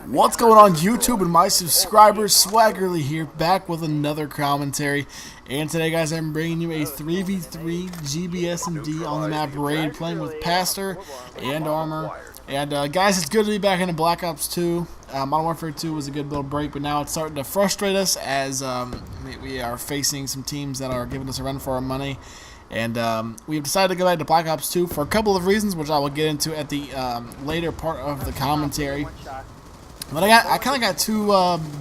What's going on YouTube and my subscribers? Swaggerly here, back with another commentary. And today, guys, I'm bringing you a 3v3 GBS&D on the map Raid, playing with Pastor and Armor. And guys, it's good to be back into Black Ops 2. Modern Warfare 2 was a good little break, but now it's starting to frustrate us as we are facing some teams that are giving us a run for our money. And we've decided to go back to Black Ops 2 for a couple of reasons, which I will get into at the later part of the commentary. But I kind of got two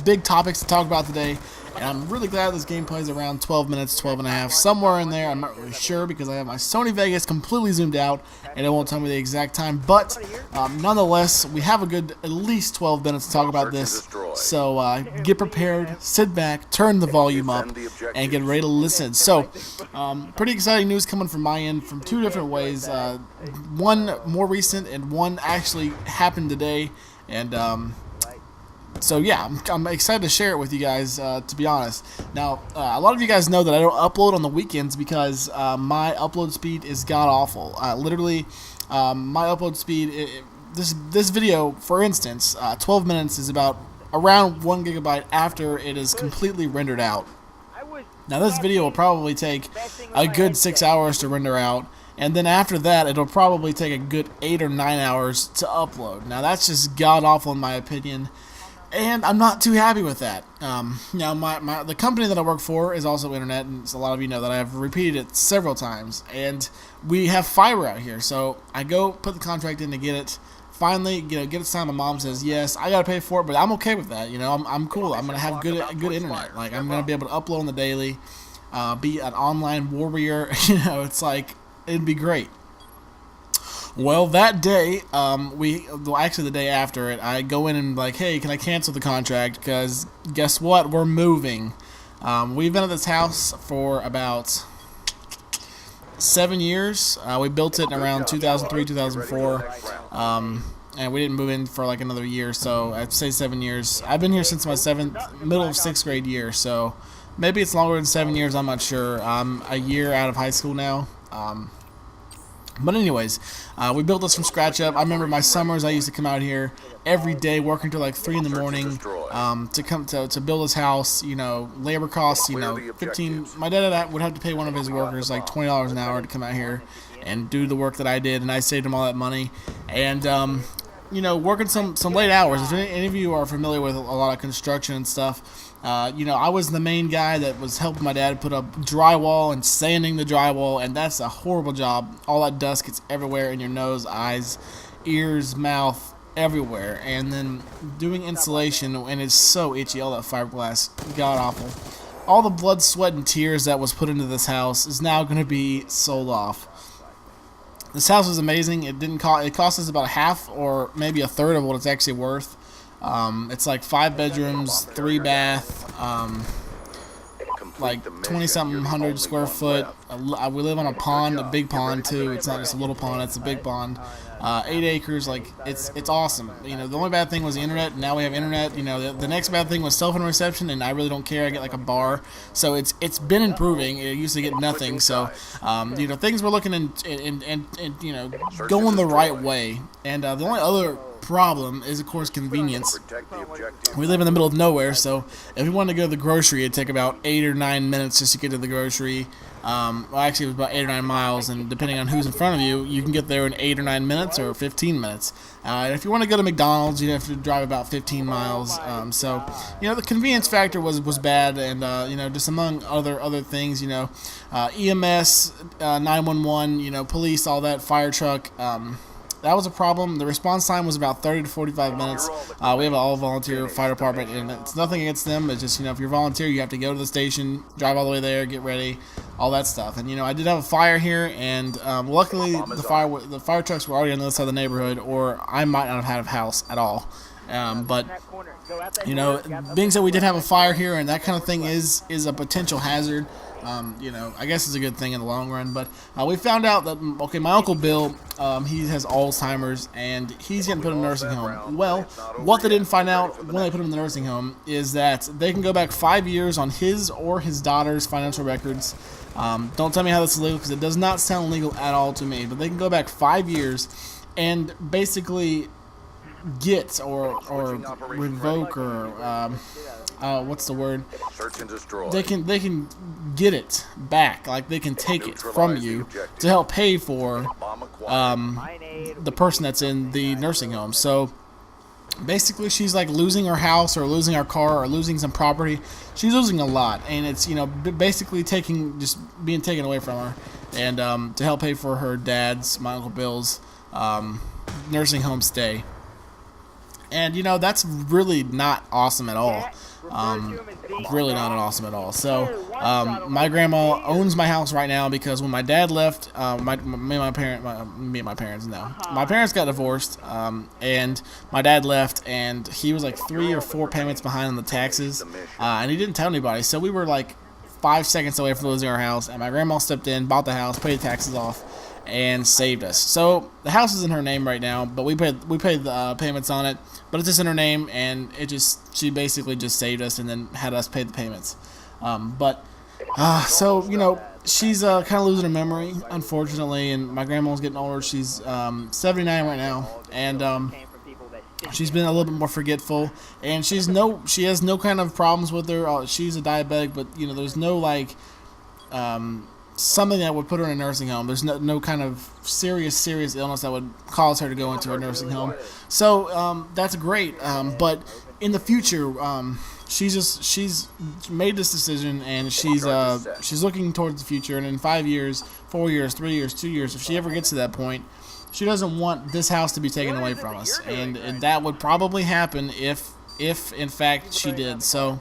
big topics to talk about today, and I'm really glad this game plays around 12 minutes, 12 and a half, somewhere in there. I'm not really sure because I have my Sony Vegas completely zoomed out, and it won't tell me the exact time. But nonetheless, we have a good at least 12 minutes to talk about this. So get prepared, sit back, turn the volume up, and get ready to listen. So pretty exciting news coming from my end from two different ways. One more recent, and one actually happened today, and so yeah, I'm excited to share it with you guys, to be honest. Now, a lot of you guys know that I don't upload on the weekends because my upload speed is god-awful. Literally, my upload speed, this video, for instance, 12 minutes is about around 1 gigabyte after it is completely rendered out. Now, this video will probably take a good 6 hours to render out. And then after that, it'll probably take a good 8 or 9 hours to upload. Now, that's just god-awful in my opinion. And I'm not too happy with that. Now, the company that I work for is also internet, and a lot of you know that I have repeated it several times. And we have fiber out here, so I go put the contract in to get it. Finally, get it signed. My mom says yes. I gotta pay for it, but I'm okay with that. You know, I'm cool. I'm gonna have good internet. Like, I'm gonna be able to upload on the daily, be an online warrior. You know, it's like it'd be great. Well, that day, actually the day after it, I go in and like, hey, can I cancel the contract? Because guess what? We're moving. We've been at this house for about 7 years. We built it in around 2003, 2004, and we didn't move in for like another year. So I'd say 7 years. I've been here since my middle of 6th grade year. So maybe it's longer than 7 years. I'm not sure. I'm a year out of high school now. But anyways, we built this from scratch up. I remember my summers, I used to come out here every day, working till like 3 in the morning, to build this house. You know, labor costs, you know, 15. My dad would have to pay one of his workers like $20 an hour to come out here and do the work that I did, and I saved him all that money. And you know, working some late hours. If any of you are familiar with a lot of construction and stuff, you know, I was the main guy that was helping my dad put up drywall and sanding the drywall, and that's a horrible job. All that dust gets everywhere in your nose, eyes, ears, mouth, everywhere. And then doing insulation, and it's so itchy, all that fiberglass, god-awful. All the blood, sweat, and tears that was put into this house is now going to be sold off. This house is amazing. It cost us about half or maybe a third of what it's actually worth. It's like 5 bedrooms, 3 bath, like 20-something hundred square foot. We live on a pond, a big pond too. It's not just a little pond; it's a big pond. 8 acres. Like it's awesome. You know, the only bad thing was the internet. And now we have internet. You know, the next bad thing was cell phone reception, and I really don't care. I get like a bar, so it's been improving. It used to get nothing. So you know, things were looking and you know, going the right way. And the only other problem is, of course, convenience. We live in the middle of nowhere, so if we wanted to go to the grocery, it'd take about 8 or 9 minutes just to get to the grocery. Well, actually, it was about 8 or 9 miles, and depending on who's in front of you, you can get there in 8 or 9 minutes or 15 minutes. And if you want to go to McDonald's, you have to drive about 15 miles. So, you know, the convenience factor was bad, and you know, just among other things, you know, EMS, 911, you know, police, all that, fire truck. That was a problem. The response time was about 30 to 45 minutes. We have an all-volunteer fire department, and it's nothing against them. It's just, you know, if you're volunteer, you have to go to the station, drive all the way there, get ready, all that stuff. And, you know, I did have a fire here, and luckily the fire trucks were already on the other side of the neighborhood, or I might not have had a house at all. But, you know, being said we did have a fire here, and that kind of thing is a potential hazard. You know, I guess it's a good thing in the long run, but we found out that, okay, my Uncle Bill, he has Alzheimer's, and he's getting put in a nursing home. Well, what they didn't find out when they put him in the nursing home is that they can go back 5 years on his or his daughter's financial records. Don't tell me how this is legal, because it does not sound legal at all to me, but they can go back 5 years and basically get or revoke or what's the word? Search and destroy. They can get it back, like they can take it from you to help pay for the person that's in the nursing home. So basically, she's like losing her house or losing her car or losing some property. She's losing a lot, and it's, you know, basically just being taken away from her, and to help pay for her dad's, my Uncle Bill's, nursing home stay. And you know, that's really not awesome at all. Really not awesome at all. So my grandma owns my house right now because when my dad left, my parents got divorced, and my dad left, and he was like 3 or 4 payments behind on the taxes, and he didn't tell anybody. So we were like 5 seconds away from losing our house, and my grandma stepped in, bought the house, paid the taxes off, and saved us. So the house is in her name right now, but we paid the payments on it, but it's just in her name, and she basically just saved us and then had us pay the payments. So you know, she's kind of losing her memory, unfortunately, and my grandma's getting older. She's 79 right now, and she's been a little bit more forgetful, and she has no kind of problems with her. She's a diabetic, but you know, there's no like something that would put her in a nursing home. There's no kind of serious illness that would cause her to go into a nursing home. So that's great. But in the future, she's made this decision, and she's looking towards the future. And in 5 years, 4 years, 3 years, 2 years, if she ever gets to that point, she doesn't want this house to be taken away from us, and that would probably happen if in fact she did. So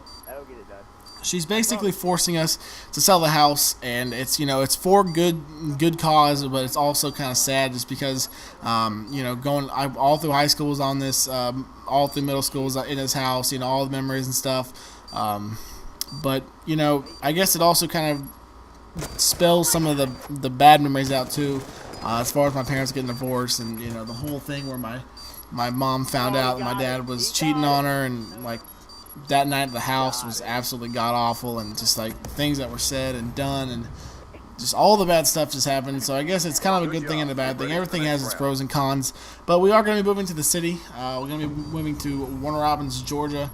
she's basically forcing us to sell the house, and it's, you know, it's for good cause, but it's also kind of sad just because, you know, all through high school was on this, all through middle school was in this house, you know, all the memories and stuff. But you know, I guess it also kind of spells some of the bad memories out too, as far as my parents getting divorced, and you know, the whole thing where my mom found out that my dad was cheating on her, and like that night at the house was absolutely god awful, and just like things that were said and done, and just all the bad stuff just happened. So I guess it's kind of a good thing and a bad thing. Everything has its pros and cons. But we are going to be moving to the city. We're going to be moving to Warner Robins, Georgia.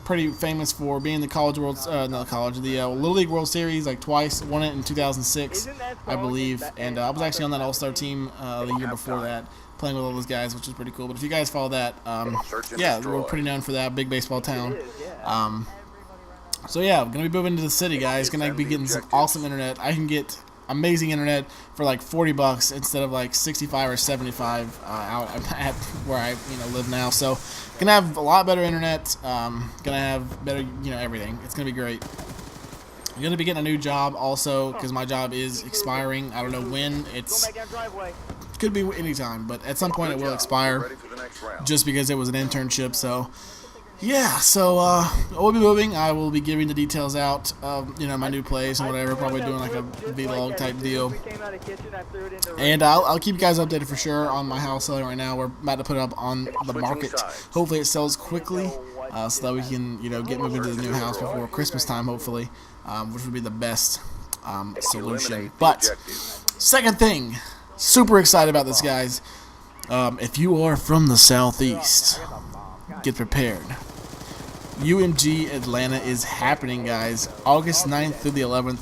Pretty famous for being the Little League World Series like twice. Won it in 2006, I believe. And I was actually on that All-Star team the year before that, playing with all those guys, which is pretty cool. But if you guys follow that, yeah, we're pretty known for that. Big baseball town. So yeah, I'm gonna be moving to the city, guys. Gonna be getting some awesome internet. I can get amazing internet for like $40 instead of like 65 or 75 out at where I live now. So gonna have a lot better internet. Gonna have better everything. It's gonna be great. I'm gonna be getting a new job also because my job is expiring. I don't know when. Could be anytime, but at some point it will expire. Just because it was an internship. So yeah, so we'll be moving. I will be giving the details out of my new place and whatever. Probably doing like a vlog type deal. And I'll keep you guys updated for sure on my house selling right now. We're about to put it up on the market. Hopefully it sells quickly, so that we can get moving to the new house before Christmas time. Hopefully, which would be the best solution. But second thing, super excited about this, guys. If you are from the Southeast, get prepared. UMG Atlanta is happening, guys. August 9th through the 11th.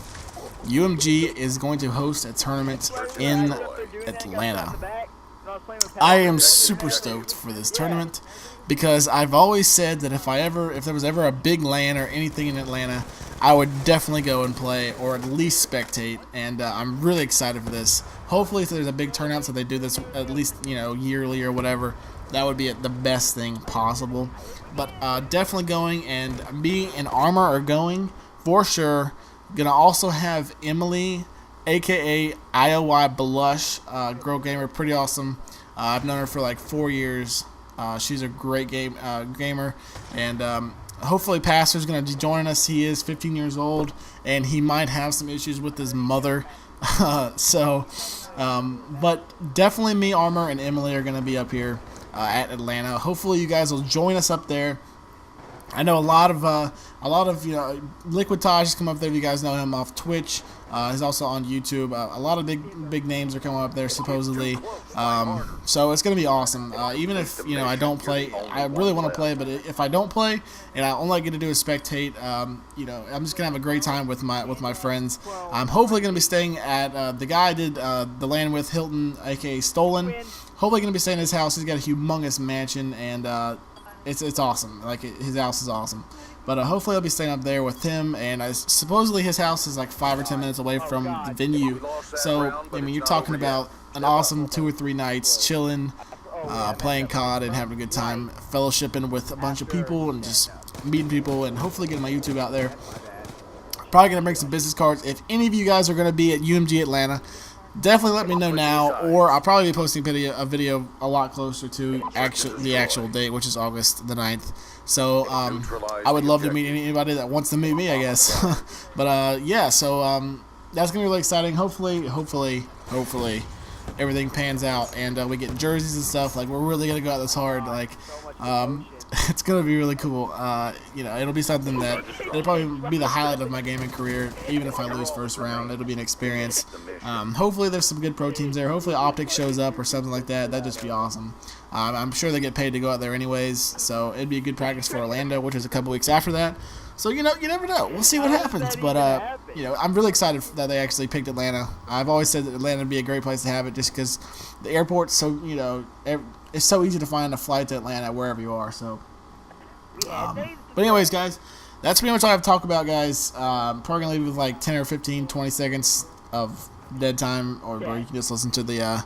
UMG is going to host a tournament in Atlanta. I am super stoked for this tournament because I've always said that if there was ever a big LAN or anything in Atlanta, I would definitely go and play or at least spectate, and I'm really excited for this. Hopefully, if there's a big turnout, so they do this at least yearly or whatever, that would be the best thing possible. But definitely going, and me and Armor are going for sure. Gonna also have Emily, aka IOI Blush, girl gamer, pretty awesome. I've known her for like 4 years. She's a great gamer, and hopefully Pastor's gonna be joining us. He is 15 years old, and he might have some issues with his mother. But definitely me, Armor, and Emily are gonna be up here at Atlanta. Hopefully you guys will join us up there. I know a lot of you know, Liquid Taj has come up there. If you guys know him off Twitch, he's also on YouTube. A lot of big names are coming up there supposedly. So it's gonna be awesome. Even if, you know, I don't play, I really want to play, but if I don't play and all I get to do is spectate, you know, I'm just gonna have a great time with my friends. I'm hopefully gonna be staying at the guy I did the land with, Hilton, aka Stolen. Hopefully gonna be staying at his house. He's got a humongous mansion, and it's awesome. Like, his house is awesome. But hopefully I'll be staying up there with him, and supposedly his house is like 5 or 10 minutes away from the venue. So, I mean, you're talking about an awesome 2 or 3 nights chilling, playing COD and having a good time, fellowshipping with a bunch of people and just meeting people, and hopefully getting my YouTube out there. Probably going to bring some business cards. If any of you guys are going to be at UMG Atlanta, definitely let me know now, or I'll probably be posting a video a lot closer to the actual date, which is August the 9th. So I would love to meet anybody that wants to meet me, I guess. But yeah, so that's gonna be really exciting. Hopefully everything pans out and we get jerseys and stuff. Like, we're really gonna go out this hard. Like, it's gonna be really cool. You know, it'll be something that it'll probably be the highlight of my gaming career. Even if I lose first round, it'll be an experience. Hopefully there's some good pro teams there. Hopefully Optic shows up or something like that. That'd just be awesome. I'm sure they get paid to go out there anyways, so it'd be a good practice for Orlando, which is a couple weeks after that. So, you know, you never know. We'll see what happens. But, you know, I'm really excited that they actually picked Atlanta. I've always said that Atlanta would be a great place to have it, just because the airport's so, you know, it's so easy to find a flight to Atlanta wherever you are. So, but anyways, guys, that's pretty much all I have to talk about, guys. I'm probably going to leave with like 10 or 15, 20 seconds of dead time, or you can just listen to the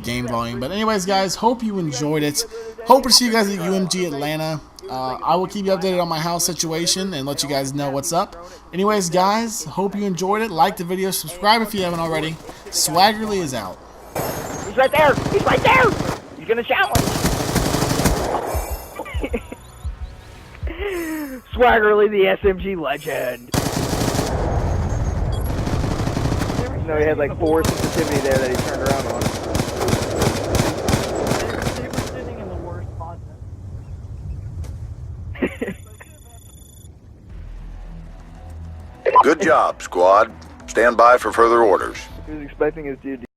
game volume. But anyways, guys, hope you enjoyed it. Hope to see you guys at UMG Atlanta. I will keep you updated on my house situation and let you guys know what's up. Anyways, guys, hope you enjoyed it. Like the video, subscribe if you haven't already. Swaggerly is out. He's right there! He's right there! He's gonna challenge! Swaggerly, the SMG legend. You know, he had like 4 sensitivity there that he turned around on. They were sitting in the worst spot. Good job, squad. Stand by for further orders. He was expecting his dude to